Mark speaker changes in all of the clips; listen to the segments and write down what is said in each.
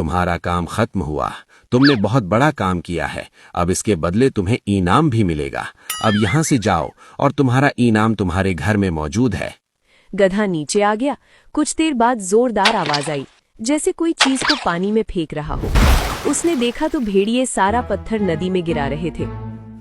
Speaker 1: तुम्हारा काम खत्म हुआ। तुमने बहुत बड़ा काम किया है, अब इसके बदले तुम्हें इनाम भी मिलेगा। अब यहाँ से जाओ और तुम्हारा इनाम तुम्हारे घर में मौजूद है।
Speaker 2: गधा नीचे आ गया। कुछ देर बाद जोरदार आवाज आई, जैसे कोई चीज को पानी में फेंक रहा हो। उसने देखा तो भेड़िए सारा पत्थर नदी में गिरा रहे थे।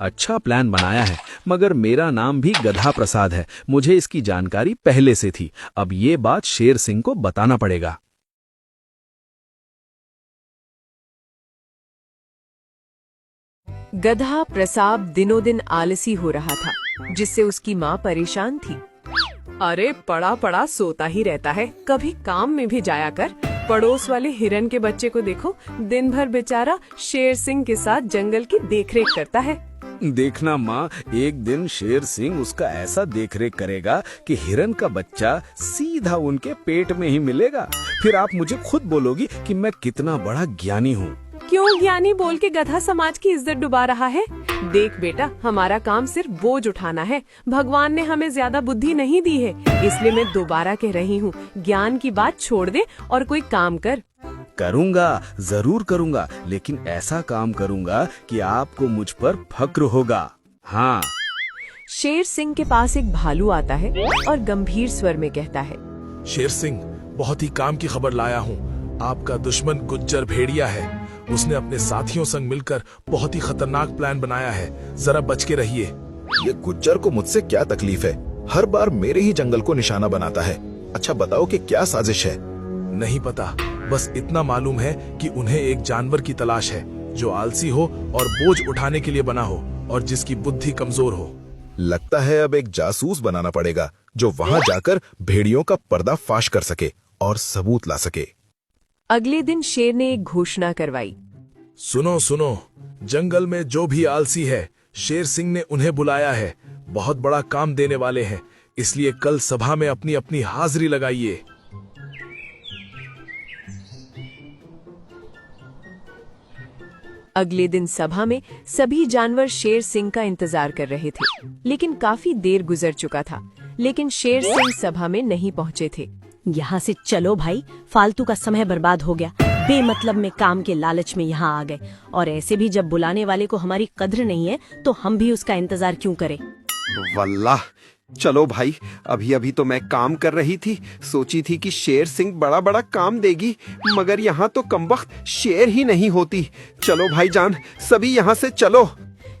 Speaker 3: अच्छा प्लान बनाया है, मगर मेरा नाम भी गधा प्रसाद है। मुझे इसकी जानकारी पहले से थी। अब ये बात शेर सिंह को बताना पड़ेगा।
Speaker 2: गधा प्रसाद दिनों दिन आलसी हो रहा था, जिससे उसकी माँ परेशान थी। अरे पड़ा पड़ा सोता ही रहता है, कभी काम में भी जाया कर। पड़ोस वाले हिरन के बच्चे को देखो, दिन भर बेचारा शेर सिंह के साथ जंगल की देखरेख करता है।
Speaker 3: देखना माँ, एक दिन शेर सिंह उसका ऐसा देखरेख करेगा कि हिरन का बच्चा सीधा उनके पेट में ही मिलेगा। फिर आप मुझे खुद बोलोगी कि मैं कितना बड़ा ज्ञानी हूँ।
Speaker 2: क्यों ज्ञानी बोल के गधा समाज की इज्जत डुबा रहा है? देख बेटा, हमारा काम सिर्फ बोझ उठाना है। भगवान ने हमें ज्यादा बुद्धि नहीं दी है, इसलिए मैं दोबारा कह रही हूँ, ज्ञान की बात छोड़ दे और कोई काम कर।
Speaker 3: करूँगा, जरूर करूँगा, लेकिन ऐसा काम करूँगा कि आपको मुझ पर फक्र होगा। हाँ।
Speaker 2: शेर सिंह के पास एक भालू आता है और गंभीर स्वर में कहता है,
Speaker 4: शेर सिंह, बहुत ही काम की खबर लाया हूँ। आपका दुश्मन गुज्जर भेड़िया है। उसने अपने साथियों संग मिलकर बहुत ही खतरनाक प्लान बनाया है, जरा बच के रहिए।
Speaker 5: ये गुज्जर को मुझसे क्या तकलीफ है? हर बार मेरे ही जंगल को निशाना बनाता है। अच्छा बताओ कि क्या साजिश है?
Speaker 4: नहीं पता, बस इतना मालूम है कि उन्हें एक जानवर की तलाश है जो आलसी हो और बोझ उठाने के लिए बना हो और जिसकी बुद्धि कमजोर हो।
Speaker 5: लगता है अब एक जासूस बनाना पड़ेगा जो वहाँ जाकर भेड़ियों का पर्दाफाश कर सके और सबूत ला सके।
Speaker 2: अगले दिन शेर ने एक घोषणा करवाई,
Speaker 4: सुनो सुनो, जंगल में जो भी आलसी है, शेर सिंह ने उन्हें बुलाया है। बहुत बड़ा काम देने वाले हैं, इसलिए कल सभा में अपनी अपनी हाजिरी लगाइए।
Speaker 2: अगले दिन सभा में सभी जानवर शेर सिंह का इंतजार कर रहे थे, लेकिन काफी देर गुजर चुका था। लेकिन शेर सिंह सभा में नहीं पहुंचे थे।
Speaker 6: यहाँ से चलो भाई, फालतू का समय बर्बाद हो गया। बेमतलब में काम के लालच में यहाँ आ गए, और ऐसे भी जब बुलाने वाले को हमारी कद्र नहीं है तो हम भी उसका इंतजार क्यों करें।
Speaker 7: वल्लाह, चलो भाई, अभी अभी तो मैं काम कर रही थी, सोची थी कि शेर सिंह बड़ा बड़ा काम देगी, मगर यहाँ तो कमबख्त शेर ही नहीं होती। चलो भाईजान, सभी यहाँ से चलो।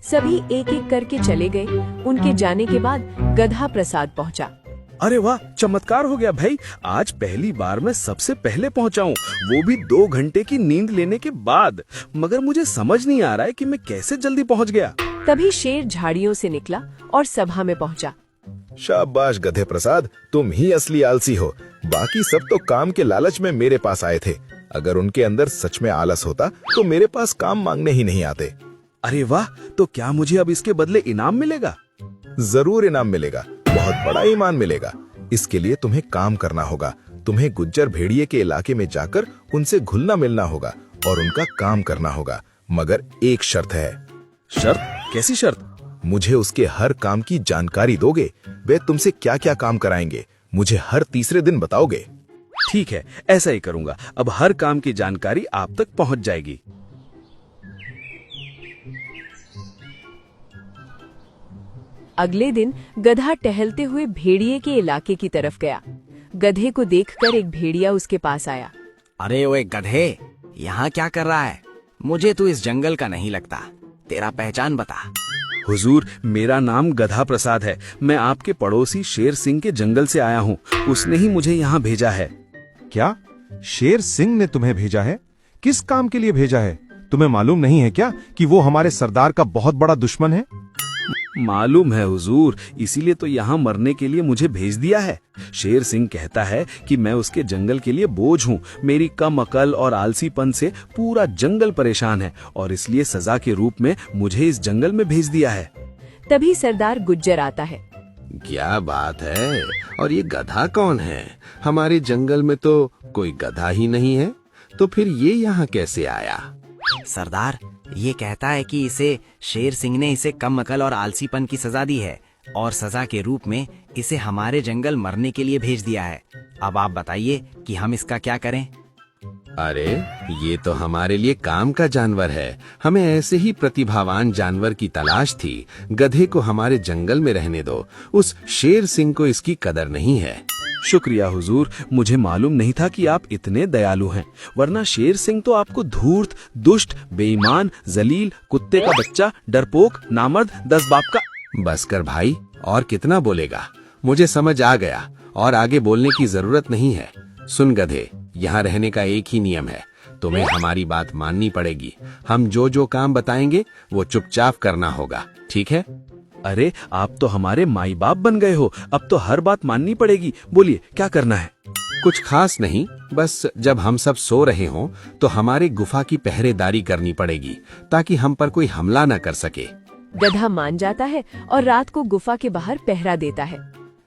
Speaker 2: सभी एक एक करके चले गए। उनके जाने के बाद गधा प्रसाद पहुँचा।
Speaker 3: अरे वाह, चमत्कार हो गया भाई। आज पहली बार मैं सबसे पहले पहुंचा हूँ, वो भी 2 घंटे की नींद लेने के बाद। मगर मुझे समझ नहीं आ रहा है कि मैं कैसे जल्दी पहुंच गया।
Speaker 2: तभी शेर झाड़ियों से निकला और सभा में पहुंचा।
Speaker 5: शाबाश गधे प्रसाद, तुम ही असली आलसी हो। बाकी सब तो काम के लालच में मेरे पास आए थे। अगर उनके अंदर सच में आलस होता तो मेरे पास काम मांगने ही नहीं आते।
Speaker 3: अरे वाह, तो क्या मुझे अब इसके बदले इनाम मिलेगा?
Speaker 5: जरूर इनाम मिलेगा, बहुत बड़ा ईमान मिलेगा। इसके लिए तुम्हें काम करना होगा। तुम्हें गुज्जर भेड़िए के इलाके में जाकर उनसे घुलना मिलना होगा और उनका काम करना होगा। मगर एक शर्त है।
Speaker 3: शर्त? कैसी शर्त?
Speaker 5: मुझे उसके हर काम की जानकारी दोगे। वे तुमसे क्या क्या काम कराएंगे मुझे हर तीसरे दिन बताओगे।
Speaker 3: ठीक है, ऐसा ही करूंगा। अब हर काम की जानकारी आप तक पहुंच जाएगी।
Speaker 2: अगले दिन गधा टहलते हुए भेड़िए के इलाके की तरफ गया। गधे को देखकर एक भेड़िया उसके पास आया।
Speaker 8: अरे ओए गधे, यहाँ क्या कर रहा है? मुझे तू इस जंगल का नहीं लगता। तेरा पहचान बता।
Speaker 3: हुजूर, मेरा नाम गधा प्रसाद है। मैं आपके पड़ोसी शेर सिंह के जंगल से आया हूँ। उसने ही मुझे यहाँ भेजा है।
Speaker 9: क्या? शेर सिंह ने तुम्हें भेजा है? किस काम के लिए भेजा है? तुम्हें मालूम नहीं है क्या कि वो हमारे सरदार का बहुत बड़ा दुश्मन है?
Speaker 3: मालूम है हुजूर, इसीलिए तो यहाँ मरने के लिए मुझे भेज दिया है। शेर सिंह कहता है कि मैं उसके जंगल के लिए बोझ हूँ। मेरी कम अकल और आलसीपन से पूरा जंगल परेशान है और इसलिए सजा के रूप में मुझे इस जंगल में भेज दिया है।
Speaker 2: तभी सरदार गुज्जर आता है।
Speaker 1: क्या बात है? और ये गधा कौन है? हमारे जंगल में तो कोई गधा ही नहीं है, तो फिर ये यहाँ कैसे आया?
Speaker 8: सरदार, ये कहता है कि इसे शेर सिंह ने इसे कम अकल और आलसीपन की सजा दी है और सजा के रूप में इसे हमारे जंगल मरने के लिए भेज दिया है। अब आप बताइए कि हम इसका क्या करें?
Speaker 1: अरे ये तो हमारे लिए काम का जानवर है। हमें ऐसे ही प्रतिभावान जानवर की तलाश थी। गधे को हमारे जंगल में रहने दो। उस शेर सिंह को इसकी कदर नहीं है।
Speaker 3: शुक्रिया हुजूर, मुझे मालूम नहीं था कि आप इतने दयालु हैं, वरना शेर सिंह तो आपको धूर्त, दुष्ट, बेईमान, जलील, कुत्ते का बच्चा, डरपोक, नामर्द, 10 बाप का।
Speaker 1: बस कर भाई, और कितना बोलेगा? मुझे समझ आ गया और आगे बोलने की जरूरत नहीं है। सुन गधे, यहाँ रहने का एक ही नियम है, तुम्हें हमारी बात माननी पड़ेगी। हम जो जो काम बताएंगे वो चुपचाप करना होगा, ठीक है?
Speaker 3: अरे आप तो हमारे माई बाप बन गए हो, अब तो हर बात माननी पड़ेगी। बोलिए क्या करना है?
Speaker 1: कुछ खास नहीं, बस जब हम सब सो रहे हों तो हमारे गुफा की पहरेदारी करनी पड़ेगी ताकि हम पर कोई हमला न कर सके।
Speaker 2: गधा मान जाता है और रात को गुफा के बाहर पहरा देता है।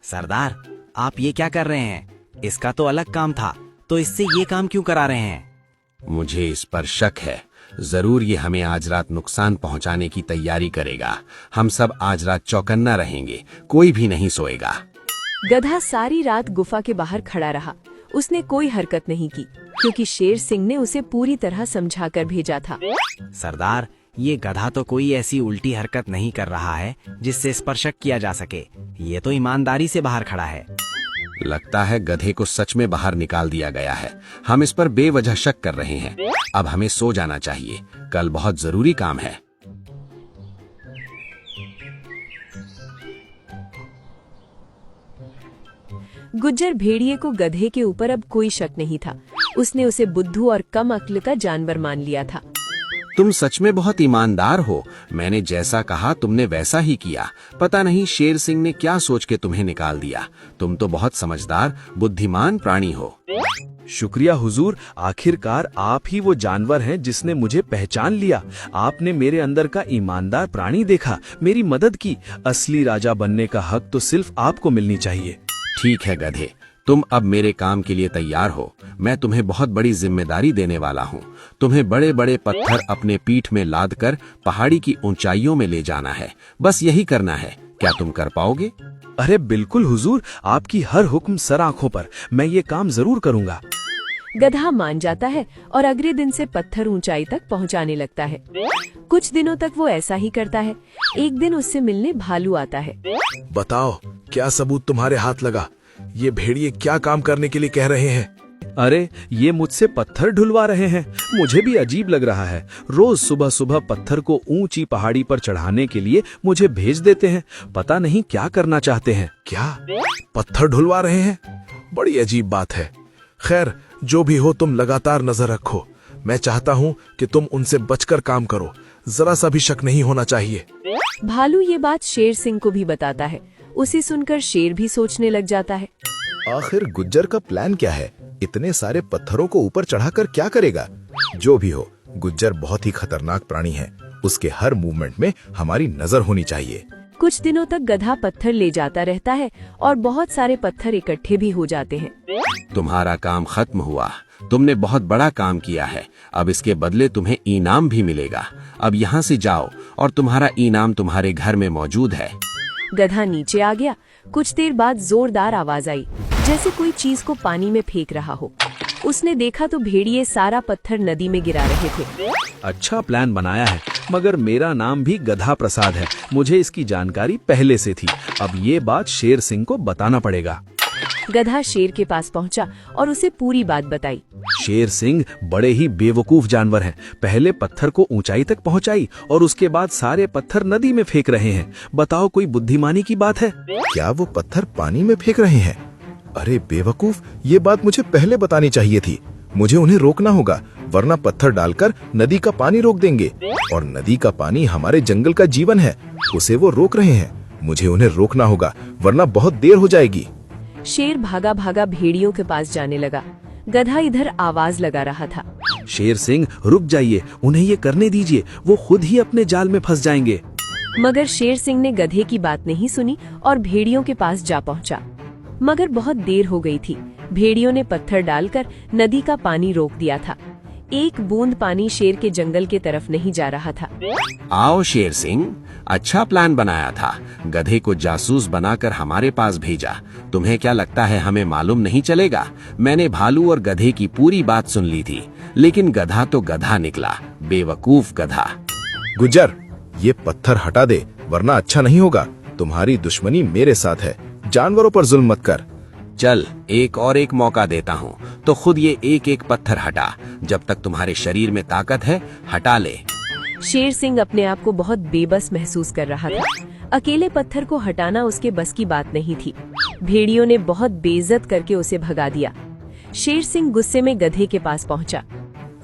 Speaker 8: सरदार, आप ये क्या कर रहे हैं? इसका तो अलग काम था, तो इससे ये काम क्यों करा रहे हैं?
Speaker 1: मुझे इस पर शक है। जरूर ये हमें आज रात नुकसान पहुंचाने की तैयारी करेगा। हम सब आज रात चौकन्ना रहेंगे, कोई भी नहीं सोएगा।
Speaker 2: गधा सारी रात गुफा के बाहर खड़ा रहा। उसने कोई हरकत नहीं की क्योंकि शेर सिंह ने उसे पूरी तरह समझाकर भेजा था।
Speaker 8: सरदार, ये गधा तो कोई ऐसी उल्टी हरकत नहीं कर रहा है जिससे इस पर शक किया जा सके। ये तो ईमानदारी से बाहर खड़ा है।
Speaker 1: लगता है गधे को सच में बाहर निकाल दिया गया है। हम इस पर बेवजह शक कर रहे हैं। अब हमें सो जाना चाहिए, कल बहुत जरूरी काम है।
Speaker 2: गुज्जर भेड़िए को गधे के ऊपर अब कोई शक नहीं था। उसने उसे बुद्धू और कम अक्ल का जानवर मान लिया था।
Speaker 1: तुम सच में बहुत ईमानदार हो। मैंने जैसा कहा तुमने वैसा ही किया। पता नहीं शेर सिंह ने क्या सोच के तुम्हें निकाल दिया। तुम तो बहुत समझदार, बुद्धिमान प्राणी हो।
Speaker 3: शुक्रिया हुजूर, आखिरकार आप ही वो जानवर हैं जिसने मुझे पहचान लिया। आपने मेरे अंदर का ईमानदार प्राणी देखा, मेरी मदद की। असली राजा बनने का हक तो सिर्फ आपको मिलनी चाहिए।
Speaker 1: ठीक है गधे, तुम अब मेरे काम के लिए तैयार हो। मैं तुम्हें बहुत बड़ी जिम्मेदारी देने वाला हूँ। तुम्हें बड़े बड़े पत्थर अपने पीठ में लाद कर पहाड़ी की ऊंचाइयों में ले जाना है। बस यही करना है। क्या तुम कर पाओगे?
Speaker 3: अरे बिल्कुल हुजूर, आपकी हर हुक्म सर आंखों पर। मैं ये काम जरूर करूँगा।
Speaker 2: गधा मान जाता है और अगले दिन से पत्थर ऊंचाई तक पहुंचाने लगता है। कुछ दिनों तक वो ऐसा ही करता है। एक दिन उससे मिलने भालू आता है।
Speaker 4: बताओ, क्या सबूत तुम्हारे हाथ लगा? ये भेड़िए क्या काम करने के लिए कह रहे हैं?
Speaker 3: अरे ये मुझसे पत्थर ढुलवा रहे हैं। मुझे भी अजीब लग रहा है। रोज सुबह सुबह पत्थर को ऊंची पहाड़ी पर चढ़ाने के लिए मुझे भेज देते हैं। पता नहीं क्या करना चाहते हैं।
Speaker 4: क्या पत्थर ढुलवा रहे हैं? बड़ी अजीब बात है। खैर, जो भी हो, तुम लगातार नजर रखो। मैं चाहता हूँ कि तुम उनसे बचकर काम करो। जरा सा भी शक नहीं होना चाहिए।
Speaker 2: भालू ये बात शेर सिंह को भी बताता है। उसे सुनकर शेर भी सोचने लग जाता है।
Speaker 5: आखिर गुज्जर का प्लान क्या है? इतने सारे पत्थरों को ऊपर चढ़ाकर क्या करेगा? जो भी हो, गुज्जर बहुत ही खतरनाक प्राणी है। उसके हर मूवमेंट में हमारी नजर होनी चाहिए।
Speaker 2: कुछ दिनों तक गधा पत्थर ले जाता रहता है और बहुत सारे पत्थर इकट्ठे भी हो जाते हैं।
Speaker 1: तुम्हारा काम खत्म हुआ। तुमने बहुत बड़ा काम किया है। अब इसके बदले तुम्हें इनाम भी मिलेगा। अब यहाँ से जाओ और तुम्हारा इनाम तुम्हारे घर में मौजूद है।
Speaker 2: गधा नीचे आ गया। कुछ देर बाद जोरदार आवाज आई, जैसे कोई चीज को पानी में फेंक रहा हो। उसने देखा तो भेड़िए सारा पत्थर नदी में गिरा रहे थे।
Speaker 3: अच्छा प्लान बनाया है, मगर मेरा नाम भी गधा प्रसाद है। मुझे इसकी जानकारी पहले से थी। अब ये बात शेर सिंह को बताना पड़ेगा।
Speaker 2: गधा शेर के पास पहुंचा और उसे पूरी बात बताई।
Speaker 3: शेर सिंह बड़े ही बेवकूफ जानवर हैं। पहले पत्थर को ऊंचाई तक पहुंचाई और उसके बाद सारे पत्थर नदी में फेंक रहे हैं। बताओ, कोई बुद्धिमानी की बात है?
Speaker 5: क्या वो पत्थर पानी में फेंक रहे हैं? अरे बेवकूफ, ये बात मुझे पहले बतानी चाहिए थी। मुझे उन्हें रोकना होगा, वरना पत्थर डालकर नदी का पानी रोक देंगे। और नदी का पानी हमारे जंगल का जीवन है, उसे वो रोक रहे हैं। मुझे उन्हें रोकना होगा, वरना बहुत देर हो जाएगी।
Speaker 2: शेर भागा भागा भेड़ियों के पास जाने लगा। गधा इधर आवाज लगा रहा था।
Speaker 3: शेर सिंह, रुक जाइए, उन्हें ये करने दीजिए। वो खुद ही अपने जाल में फंस जाएंगे।
Speaker 2: मगर शेर सिंह ने गधे की बात नहीं सुनी और भेड़ियों के पास जा पहुंचा। मगर बहुत देर हो गई थी। भेड़ियों ने पत्थर डालकर नदी का पानी रोक दिया था। एक बूंद पानी शेर के जंगल के तरफ नहीं जा रहा था।
Speaker 1: आओ शेर सिंह, अच्छा प्लान बनाया था। गधे को जासूस बनाकर हमारे पास भेजा। तुम्हें क्या लगता है हमें मालूम नहीं चलेगा? मैंने भालू और गधे की पूरी बात सुन ली थी। लेकिन गधा तो गधा निकला, बेवकूफ गधा।
Speaker 5: गुज्जर, ये पत्थर हटा दे वरना अच्छा नहीं होगा। तुम्हारी दुश्मनी मेरे साथ है, जानवरों पर जुल्म मत कर।
Speaker 1: चल एक और एक मौका देता हूँ, तो खुद ये एक एक पत्थर हटा। जब तक तुम्हारे शरीर में ताकत है हटा ले।
Speaker 2: शेर सिंह अपने आप को बहुत बेबस महसूस कर रहा था। अकेले पत्थर को हटाना उसके बस की बात नहीं थी। भेड़ियों ने बहुत बेइज्जत करके उसे भगा दिया। शेर सिंह गुस्से में गधे के पास पहुंचा।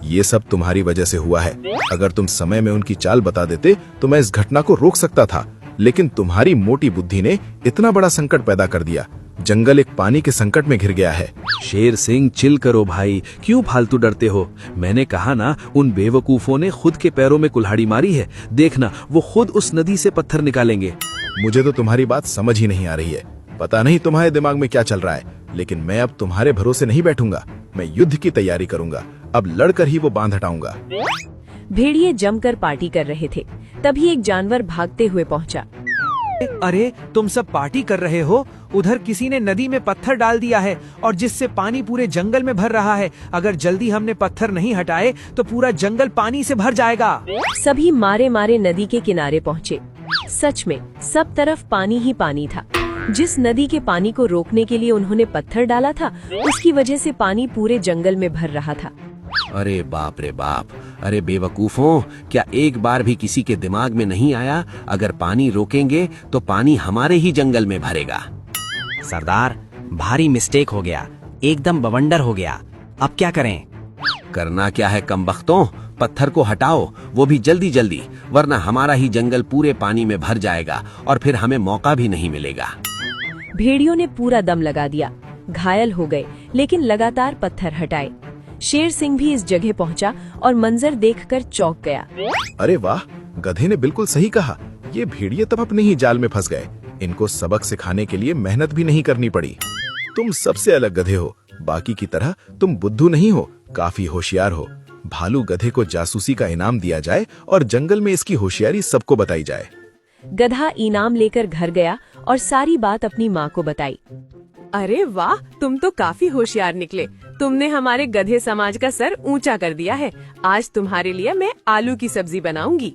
Speaker 5: ये सब तुम्हारी वजह से हुआ है। अगर तुम समय में उनकी चाल बता देते तो मैं इस घटना को रोक सकता था, लेकिन तुम्हारी मोटी बुद्धि ने इतना बड़ा संकट पैदा कर दिया। जंगल एक पानी के संकट में घिर गया है।
Speaker 3: शेर सिंह चिल करो भाई, क्यों फालतू डरते हो। मैंने कहा ना, उन बेवकूफों ने खुद के पैरों में कुल्हाड़ी मारी है। देखना वो खुद उस नदी से पत्थर निकालेंगे।
Speaker 5: मुझे तो तुम्हारी बात समझ ही नहीं आ रही है। पता नहीं तुम्हारे दिमाग में क्या चल रहा है, लेकिन मैं अब तुम्हारे भरोसे नहीं बैठूंगा। मैं युद्ध की तैयारी करूंगा। अब लड़कर ही वो बांध हटाऊंगा।
Speaker 2: भेड़िए जमकर पार्टी कर रहे थे। तभी एक जानवर भागते हुए पहुंचा।
Speaker 10: अरे तुम सब पार्टी कर रहे हो? उधर किसी ने नदी में पत्थर डाल दिया है और जिससे पानी पूरे जंगल में भर रहा है। अगर जल्दी हमने पत्थर नहीं हटाए तो पूरा जंगल पानी से भर जाएगा।
Speaker 2: सभी मारे मारे नदी के किनारे पहुँचे। सच में सब तरफ पानी ही पानी था। जिस नदी के पानी को रोकने के लिए उन्होंने पत्थर डाला था, उसकी वजह से पानी पूरे जंगल में भर रहा था।
Speaker 1: अरे बाप रे बाप, अरे बेवकूफों, क्या एक बार भी किसी के दिमाग में नहीं आया अगर पानी रोकेंगे तो पानी हमारे ही जंगल में भरेगा।
Speaker 8: सरदार, भारी मिस्टेक हो गया, एकदम बवंडर हो गया। अब क्या करें?
Speaker 1: करना क्या है कमबख्तों, पत्थर को हटाओ, वो भी जल्दी जल्दी, वरना हमारा ही जंगल पूरे पानी में भर जाएगा और फिर हमें मौका भी नहीं मिलेगा।
Speaker 2: भेड़ियों ने पूरा दम लगा दिया, घायल हो गए, लेकिन लगातार पत्थर हटाए। शेर सिंह भी इस जगह पहुंचा और मंजर देखकर चौंक गया।
Speaker 5: अरे वाह, गधे ने बिल्कुल सही कहा। ये भेड़िए तब अपने ही जाल में फंस गए। इनको सबक सिखाने के लिए मेहनत भी नहीं करनी पड़ी। तुम सबसे अलग गधे हो, बाकी की तरह तुम बुद्धू नहीं हो, काफी होशियार हो। भालू गधे को जासूसी का इनाम दिया जाए और जंगल में इसकी होशियारी सबको बताई जाए।
Speaker 2: गधा इनाम लेकर घर गया और सारी बात अपनी माँ को बताई। अरे वाह, तुम तो काफी होशियार निकले। तुमने हमारे गधे समाज का सर ऊंचा कर दिया है। आज तुम्हारे लिए मैं आलू की सब्जी बनाऊंगी।